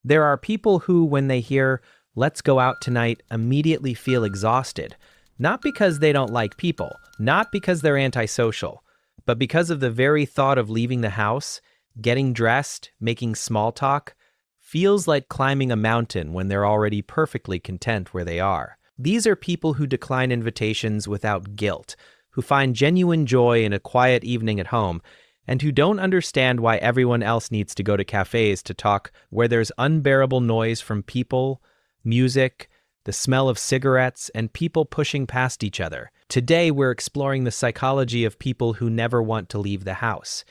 There are people who, when they hear, "let's go out tonight," immediately feel exhausted, not because they don't like people, not because they're antisocial, but because of the very thought of leaving the house, getting dressed, making small talk, feels like climbing a mountain when they're already perfectly content where they are. These are people who decline invitations without guilt, who find genuine joy in a quiet evening at home, and who don't understand why everyone else needs to go to cafes to talk where there's unbearable noise from people, music, the smell of cigarettes, and people pushing past each other. Today, we're exploring the psychology of people who never want to leave the house,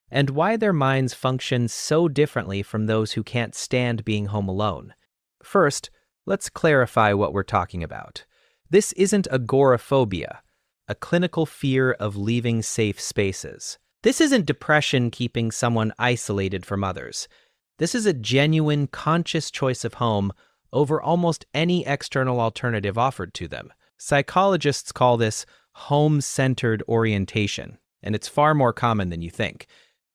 and why their minds function so differently from those who can't stand being home alone. First, let's clarify what we're talking about. This isn't agoraphobia, a clinical fear of leaving safe spaces. This isn't depression keeping someone isolated from others. This is a genuine, conscious choice of home over almost any external alternative offered to them. Psychologists call this home-centered orientation, and it's far more common than you think.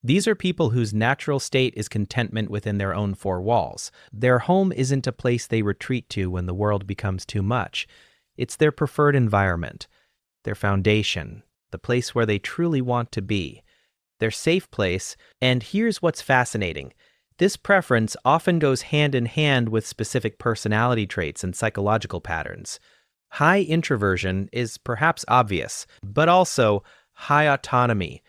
These are people whose natural state is contentment within their own four walls. Their home isn't a place they retreat to when the world becomes too much. It's their preferred environment, their foundation, the place where they truly want to be, their safe place. And here's what's fascinating. This preference often goes hand in hand with specific personality traits and psychological patterns. High introversion is perhaps obvious, but also high autonomy,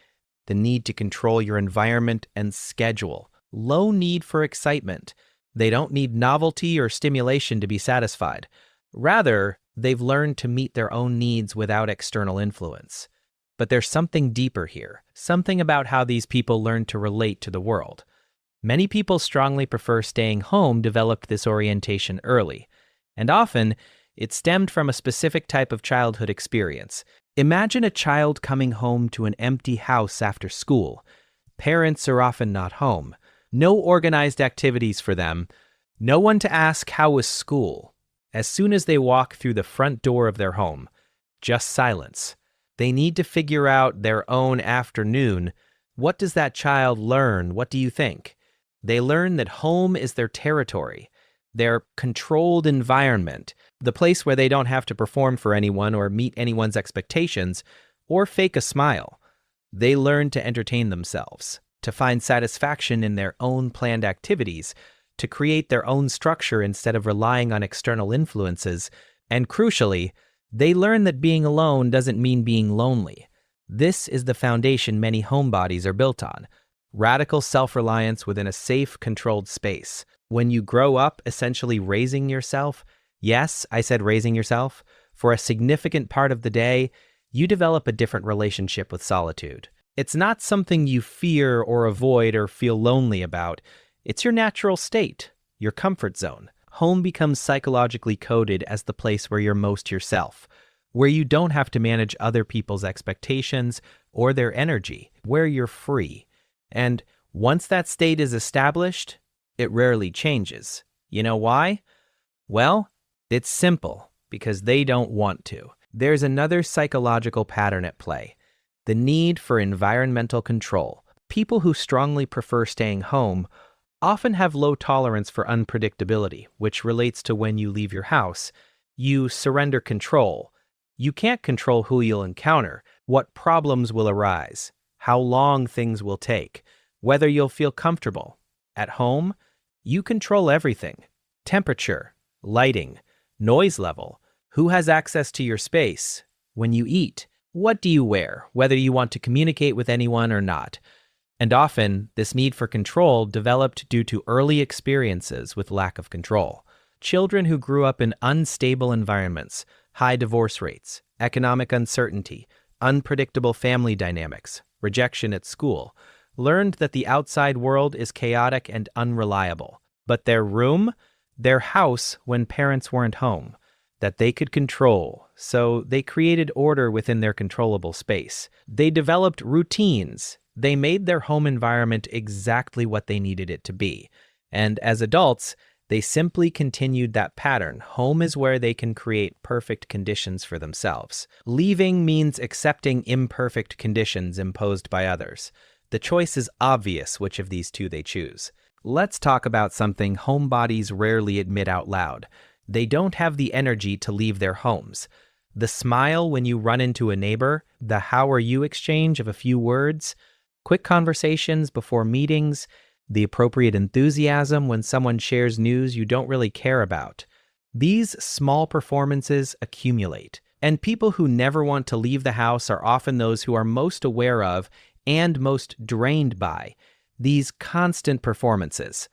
the need to control your environment and schedule, low need for excitement. They don't need novelty or stimulation to be satisfied. Rather, they've learned to meet their own needs without external influence. But there's something deeper here, something about how these people learn to relate to the world. Many people strongly prefer staying home developed this orientation early, and often it stemmed from a specific type of childhood experience. Imagine a child coming home to an empty house after school. Parents are often not home. No organized activities for them. No one to ask how was school. As soon as they walk through the front door of their home, just silence. They need to figure out their own afternoon. What does that child learn? What do you think? They learn that home is their territory, their controlled environment, the place where they don't have to perform for anyone or meet anyone's expectations or fake a smile. They learn to entertain themselves, to find satisfaction in their own planned activities, to create their own structure instead of relying on external influences, and crucially, they learn that being alone doesn't mean being lonely. This is the foundation many homebodies are built on. Radical self-reliance within a safe, controlled space. When you grow up essentially raising yourself, yes, I said raising yourself, for a significant part of the day, you develop a different relationship with solitude. It's not something you fear or avoid or feel lonely about. It's your natural state, your comfort zone. Home becomes psychologically coded as the place where you're most yourself, where you don't have to manage other people's expectations or their energy, where you're free. And once that state is established, it rarely changes. You know why? Well, it's simple, because they don't want to. There's another psychological pattern at play, the need for environmental control. People who strongly prefer staying home often have low tolerance for unpredictability, which relates to when you leave your house. You surrender control. You can't control who you'll encounter, what problems will arise, how long things will take, whether you'll feel comfortable. At home, you control everything. Temperature, lighting, noise level, who has access to your space, when you eat, what do you wear, whether you want to communicate with anyone or not. And often, this need for control developed due to early experiences with lack of control. Children who grew up in unstable environments, high divorce rates, economic uncertainty, unpredictable family dynamics, rejection at school, learned that the outside world is chaotic and unreliable, but their room, their house when parents weren't home, that they could control, so they created order within their controllable space. They developed routines. They made their home environment exactly what they needed it to be. And as adults, they simply continued that pattern. Home is where they can create perfect conditions for themselves. Leaving means accepting imperfect conditions imposed by others. The choice is obvious which of these two they choose. Let's talk about something homebodies rarely admit out loud. They don't have the energy to leave their homes. The smile when you run into a neighbor, the how are you exchange of a few words, quick conversations before meetings, the appropriate enthusiasm when someone shares news you don't really care about. These small performances accumulate, and people who never want to leave the house are often those who are most aware of and most drained by these constant performances.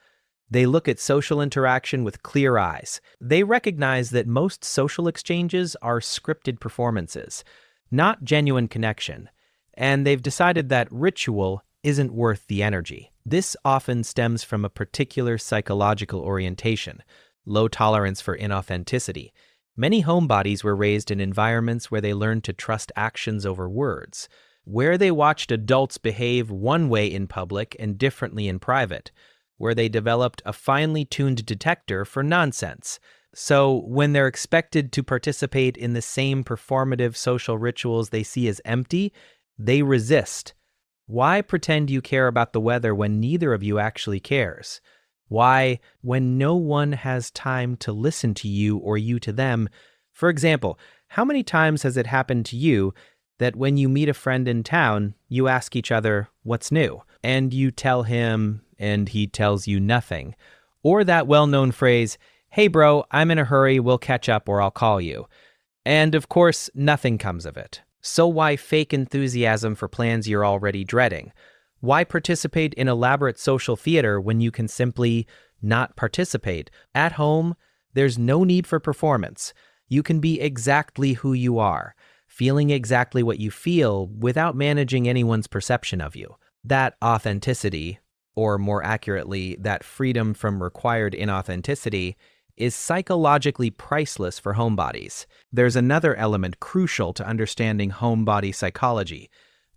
They look at social interaction with clear eyes. They recognize that most social exchanges are scripted performances, not genuine connection, and they've decided that ritual isn't worth the energy. This often stems from a particular psychological orientation, low tolerance for inauthenticity. Many homebodies were raised in environments where they learned to trust actions over words, where they watched adults behave one way in public and differently in private, where they developed a finely tuned detector for nonsense. So when they're expected to participate in the same performative social rituals they see as empty, they resist. Why pretend you care about the weather when neither of you actually cares? Why, when no one has time to listen to you or you to them? For example, how many times has it happened to you that when you meet a friend in town, you ask each other, "What's new?" And you tell him, and he tells you nothing. Or that well-known phrase, "Hey bro, I'm in a hurry, we'll catch up or I'll call you." And of course, nothing comes of it. So why fake enthusiasm for plans you're already dreading? Why participate in elaborate social theater when you can simply not participate? At home, there's no need for performance. You can be exactly who you are, feeling exactly what you feel without managing anyone's perception of you. That authenticity, or more accurately, that freedom from required inauthenticity, is psychologically priceless for homebodies. There's another element crucial to understanding homebody psychology: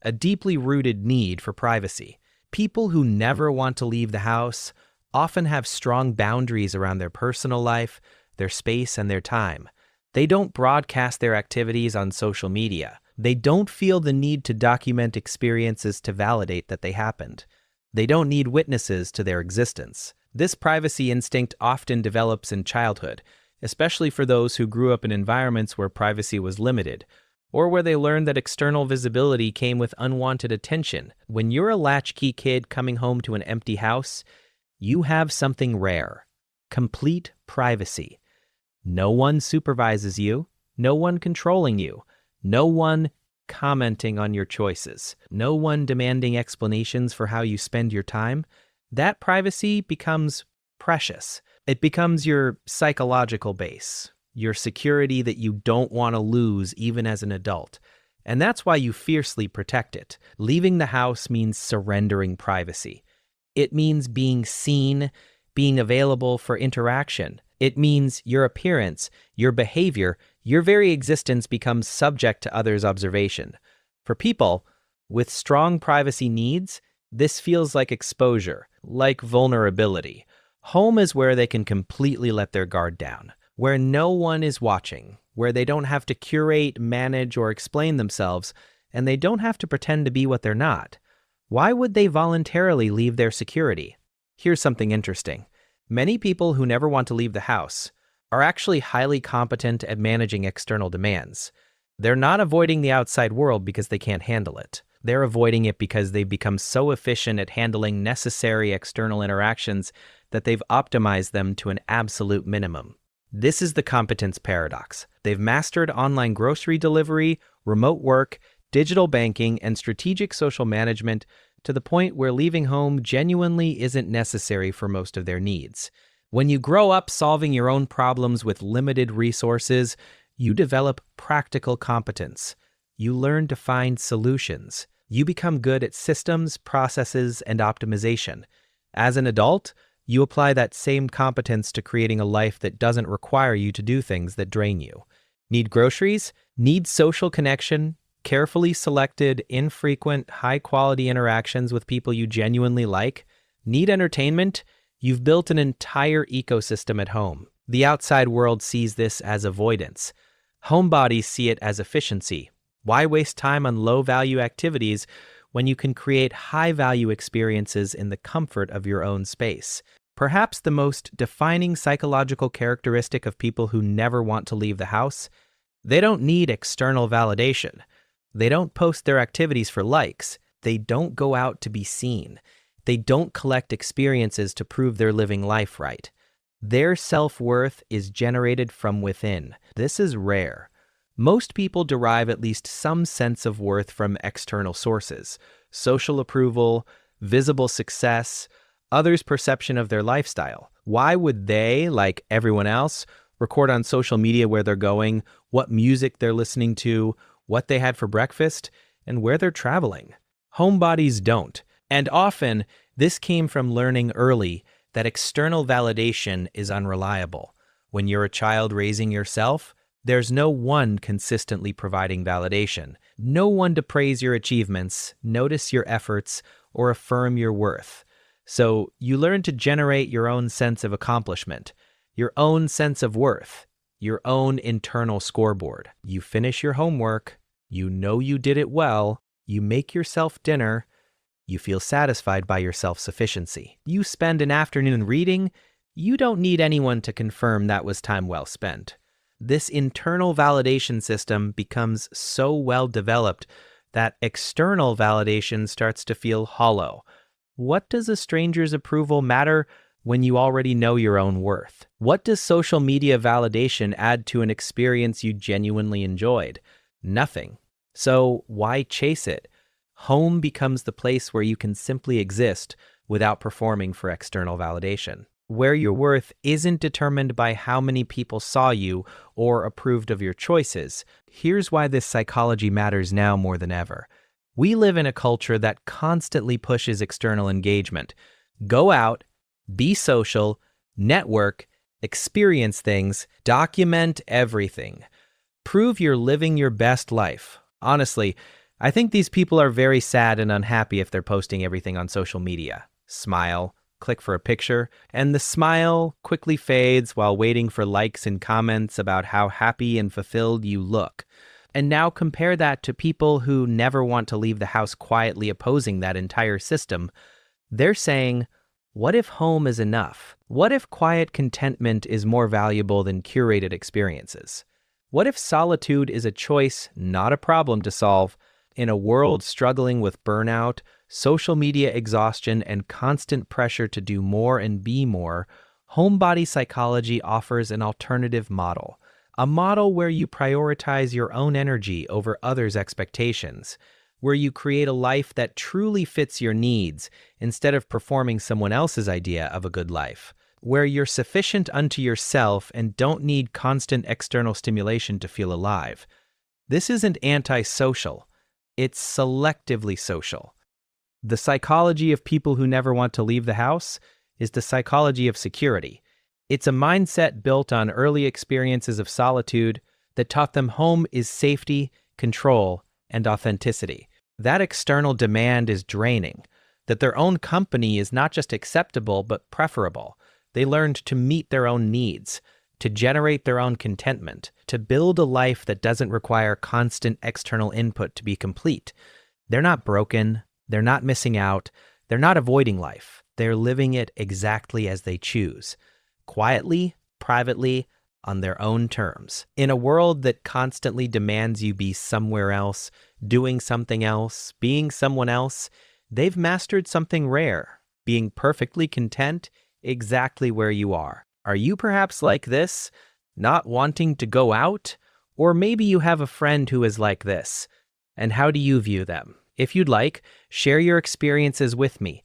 a deeply rooted need for privacy. People who never want to leave the house often have strong boundaries around their personal life, their space, and their time. They don't broadcast their activities on social media. They don't feel the need to document experiences to validate that they happened. They don't need witnesses to their existence. This privacy instinct often develops in childhood, especially for those who grew up in environments where privacy was limited, or where they learned that external visibility came with unwanted attention. When you're a latchkey kid coming home to an empty house, you have something rare: complete privacy. No one supervises you, no one controlling you, no one commenting on your choices, no one demanding explanations for how you spend your time. That privacy becomes precious. It becomes your psychological base, your security that you don't want to lose even as an adult. And that's why you fiercely protect it. Leaving the house means surrendering privacy. It means being seen, being available for interaction. It means your appearance, your behavior, your very existence becomes subject to others' observation. For people with strong privacy needs, this feels like exposure, like vulnerability. Home is where they can completely let their guard down, where no one is watching, where they don't have to curate, manage, or explain themselves, and they don't have to pretend to be what they're not. Why would they voluntarily leave their security? Here's something interesting. Many people who never want to leave the house are actually highly competent at managing external demands. They're not avoiding the outside world because they can't handle it. They're avoiding it because they've become so efficient at handling necessary external interactions that they've optimized them to an absolute minimum. This is the competence paradox. They've mastered online grocery delivery, remote work, digital banking, and strategic social management to the point where leaving home genuinely isn't necessary for most of their needs. When you grow up solving your own problems with limited resources, you develop practical competence. You learn to find solutions. You become good at systems, processes, and optimization. As an adult, you apply that same competence to creating a life that doesn't require you to do things that drain you. Need groceries? Need social connection? Carefully selected, infrequent, high-quality interactions with people you genuinely like? Need entertainment? You've built an entire ecosystem at home. The outside world sees this as avoidance. Homebodies see it as efficiency. Why waste time on low-value activities when you can create high-value experiences in the comfort of your own space. Perhaps the most defining psychological characteristic of people who never want to leave the house: they don't need external validation. They don't post their activities for likes. They don't go out to be seen. They don't collect experiences to prove they're living life right. Their self-worth is generated from within. This is rare. Most people derive at least some sense of worth from external sources: social approval, visible success, others' perception of their lifestyle. Why would they, like everyone else, record on social media where they're going, what music they're listening to, what they had for breakfast, and where they're traveling? Homebodies don't. And often, this came from learning early that external validation is unreliable. When you're a child raising yourself, there's no one consistently providing validation. No one to praise your achievements, notice your efforts, or affirm your worth. So you learn to generate your own sense of accomplishment, your own sense of worth, your own internal scoreboard. You finish your homework, you know you did it well, you make yourself dinner, you feel satisfied by your self-sufficiency. You spend an afternoon reading, you don't need anyone to confirm that was time well spent. This internal validation system becomes so well developed that external validation starts to feel hollow. What does a stranger's approval matter when you already know your own worth? What does social media validation add to an experience you genuinely enjoyed? Nothing. So why chase it? Home becomes the place where you can simply exist without performing for external validation, where your worth isn't determined by how many people saw you or approved of your choices. Here's why this psychology matters now more than ever. We live in a culture that constantly pushes external engagement. Go out, be social, network, experience things, document everything. Prove you're living your best life. Honestly, I think these people are very sad and unhappy if they're posting everything on social media. Smile, click for a picture, and the smile quickly fades while waiting for likes and comments about how happy and fulfilled you look. And now compare that to people who never want to leave the house quietly opposing that entire system. They're saying, what if home is enough? What if quiet contentment is more valuable than curated experiences? What if solitude is a choice, not a problem to solve? In a world struggling with burnout, social media exhaustion, and constant pressure to do more and be more, homebody psychology offers an alternative model. A model where you prioritize your own energy over others' expectations, where you create a life that truly fits your needs instead of performing someone else's idea of a good life, where you're sufficient unto yourself and don't need constant external stimulation to feel alive. This isn't antisocial, it's selectively social. The psychology of people who never want to leave the house is the psychology of security. It's a mindset built on early experiences of solitude that taught them home is safety, control, and authenticity. That external demand is draining, that their own company is not just acceptable but preferable. They learned to meet their own needs, to generate their own contentment, to build a life that doesn't require constant external input to be complete. They're not broken, they're not missing out, they're not avoiding life. They're living it exactly as they choose. Quietly, privately, on their own terms. In a world that constantly demands you be somewhere else, doing something else, being someone else, they've mastered something rare, being perfectly content exactly where you are. Are you perhaps like this, not wanting to go out? Or maybe you have a friend who is like this. And how do you view them? If you'd like, share your experiences with me.